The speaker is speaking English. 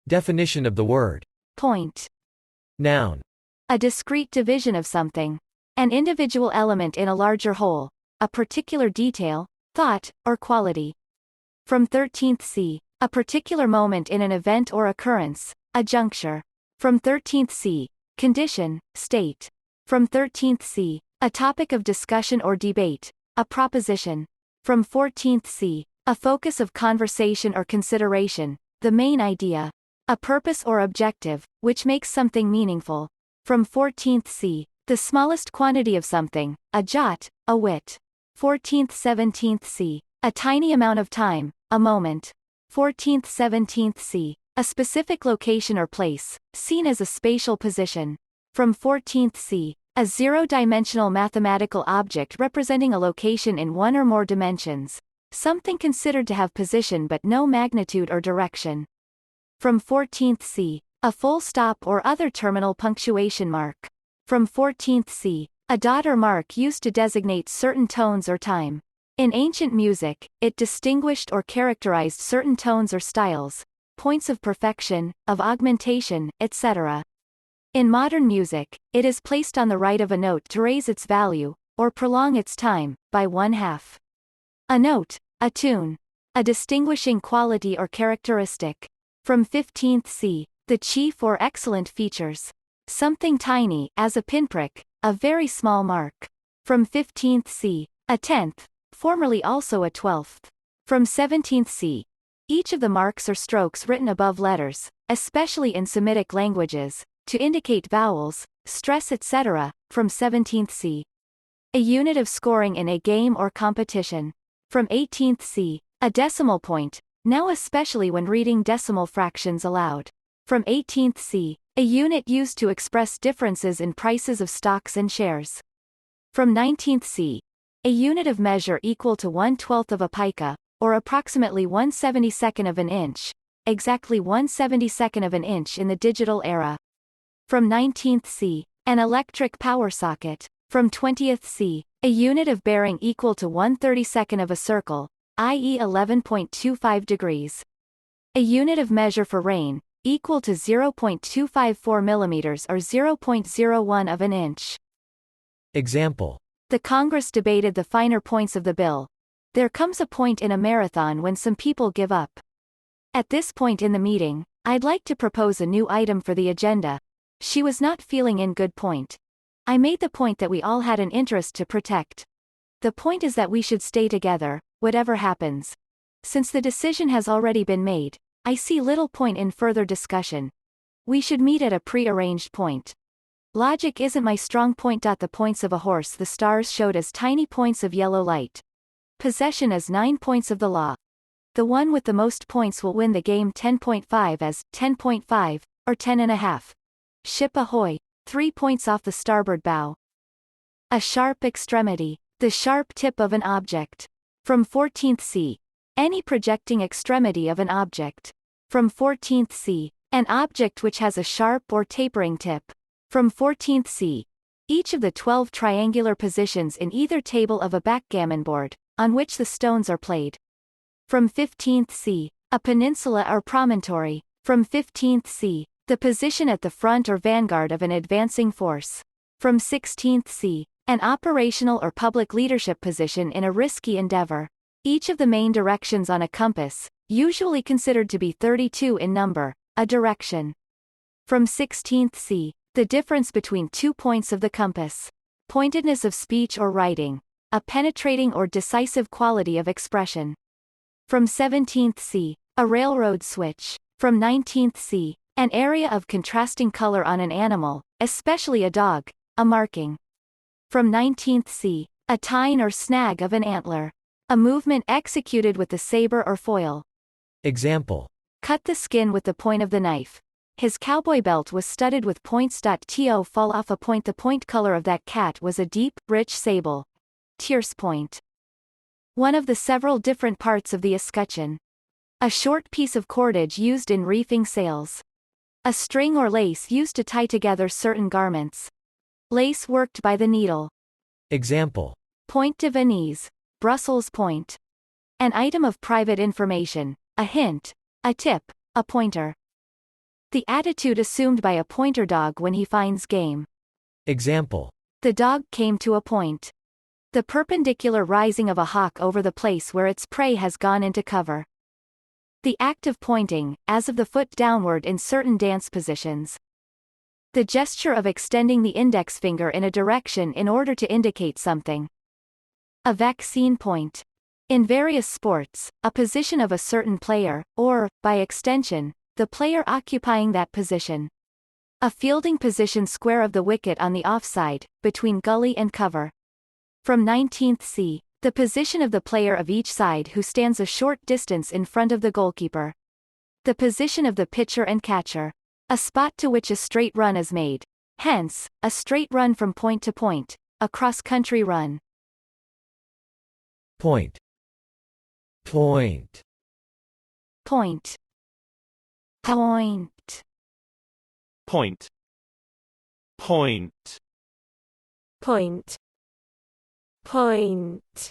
Definition of the word. Point. Noun. A discrete division of something. An individual element in a larger whole. A particular detail, thought, or quality. From 13th C. A particular moment in an event or occurrence. A juncture. From 13th C. Condition, state. From 13th C. A topic of discussion or debate. A proposition. From 14th C. A focus of conversation or consideration. The main idea. A purpose or objective, which makes something meaningful. From 14th C. The smallest quantity of something. A jot, a whit. 14th 17th C. A tiny amount of time, a moment. 14th 17th C. A specific location or place, seen as a spatial position. From 14th C. A zero-dimensional mathematical object representing a location in one or more dimensions. Something considered to have position but no magnitude or direction. From 14th C. A full stop or other terminal punctuation mark. From 14th C. A dot or mark used to designate certain tones or time. In ancient music, it distinguished or characterized certain tones or styles, points of perfection, of augmentation, etc. In modern music, it is placed on the right of a note to raise its value, or prolong its time, by 1/2. A note, a tune. A distinguishing quality or characteristic. From 15th C. The chief or excellent features. Something tiny, as a pinprick, a very small mark. From 15th C. A tenth, formerly also a 12th. From 17th C. Each of the marks or strokes written above letters, especially in Semitic languages, to indicate vowels, stress etc., from 17th C. A unit of scoring in a game or competition. From 18th C. A decimal point, now especially when reading decimal fractions aloud. From 18th C. A unit used to express differences in prices of stocks and shares. From 19th C. A unit of measure equal to 1/12 of a pica, or approximately 1/72 of an inch, exactly 1/72 of an inch in the digital era. From 19th C. An electric power socket. From 20th C. A unit of bearing equal to 1/32 of a circle, i.e. 11.25 degrees. A unit of measure for rain, equal to 0.254 millimeters or 0.01 of an inch. Example. The Congress debated the finer points of the bill. There comes a point in a marathon when some people give up. At this point in the meeting, I'd like to propose a new item for the agenda. She was not feeling in good point. I made the point that we all had an interest to protect. The point is that we should stay together, whatever happens. Since the decision has already been made, I see little point in further discussion. We should meet at a pre-arranged point. Logic isn't my strong point. The points of a horse the stars showed as tiny points of yellow light. Possession as 9 points of the law. The one with the most points will win the game. 10.5 as 10.5, or 10.5. Ship ahoy, 3 points off the starboard bow. A sharp extremity, the sharp tip of an object. From 14th C. Any projecting extremity of an object. From 14th C. An object which has a sharp or tapering tip. From 14th C. Each of the 12 triangular positions in either table of a backgammon board, on which the stones are played. From 15th C. A peninsula or promontory. From 15th C. The position at the front or vanguard of an advancing force. From 16th C. An operational or public leadership position in a risky endeavor. Each of the main directions on a compass, usually considered to be 32 in number, a direction. From 16th C. The difference between 2 points of the compass. Pointedness of speech or writing. A penetrating or decisive quality of expression. From 17th C. A railroad switch. From 19th C. An area of contrasting color on an animal, especially a dog, a marking. From 19th C. A tine or snag of an antler. A movement executed with the saber or foil. Example. Cut the skin with the point of the knife. His cowboy belt was studded with points. To fall off a point. The point color of that cat was a deep, rich sable. Tierce point. One of the several different parts of the escutcheon. A short piece of cordage used in reefing sails. A string or lace used to tie together certain garments. Lace worked by the needle. Example. Point de Venise, Brussels point. An item of private information, a hint, a tip, a pointer. The attitude assumed by a pointer dog when he finds game. Example. The dog came to a point. The perpendicular rising of a hawk over the place where its prey has gone into cover. The act of pointing, as of the foot downward in certain dance positions. The gesture of extending the index finger in a direction in order to indicate something. A vaccine point. In various sports, a position of a certain player, or, by extension, the player occupying that position. A fielding position square of the wicket on the offside, between gully and cover. From 19th C. The position of the player of each side who stands a short distance in front of the goalkeeper. The position of the pitcher and catcher. A spot to which a straight run is made. Hence, a straight run from point to point, a cross-country run. Point. Point. Point. Point. Point. Point. Point. Point.